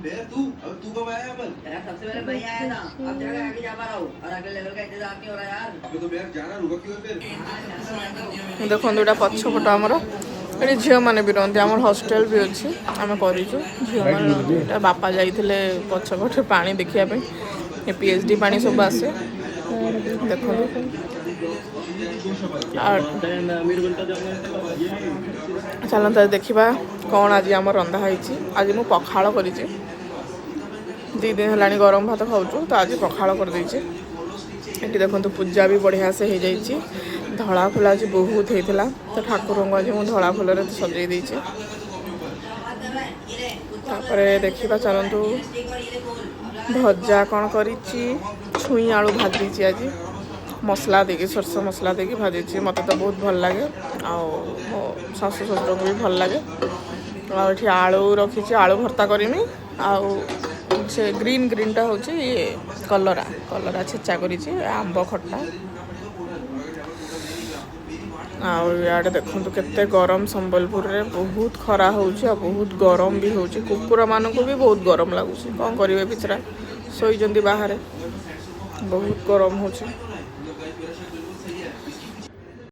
तू कब आया अमन? यार सबसे पहले भाई आया था, अब जगह आगे जा पा रहा हूँ और अगले लेवल का इंतजार नहीं हो रहा यार। अबे तो यार जाना रुका क्यों फिर? देखो एटा पछपट आमर ये झील मैंने भी रही आम हस्टेल भी अच्छी आम कर झील मैंने बापा जाइए पछपटे पा देखापी ये पीएचडी पानी सब आसे देखो चलता देखा कौन आज आम रंधा है आज मु पखाड़ कर 2 दिन है गरम भात खाऊँ तो आज पखाड़ कर ये देखो पूजा भी बढ़िया से हो जाइए धड़ा फूल आज बहुत होता तो ठाकुर को आज मुझे धड़ा फूल सजे देचे देखा चलतु भजा कौन कर छुई आलू भाजी आज मसला देकी सरस मसला देकी भाजी मत तो बहुत भल लगे मो शाशु शशुर को भी भल लगे आठी आलू रखी आलू भर्ता करमी से ग्रीन ग्रीनटा हूँ ये कलरा कलरा छेचा कर आंब खट्टा आड़े देखो केते गरम संबलपुर रे बहुत खरा हो बहुत गरम भी हो कुकुर मान को भी बहुत गरम लगुच कौन करेंगे बिचरा शोचती बाहर बहुत गरम हो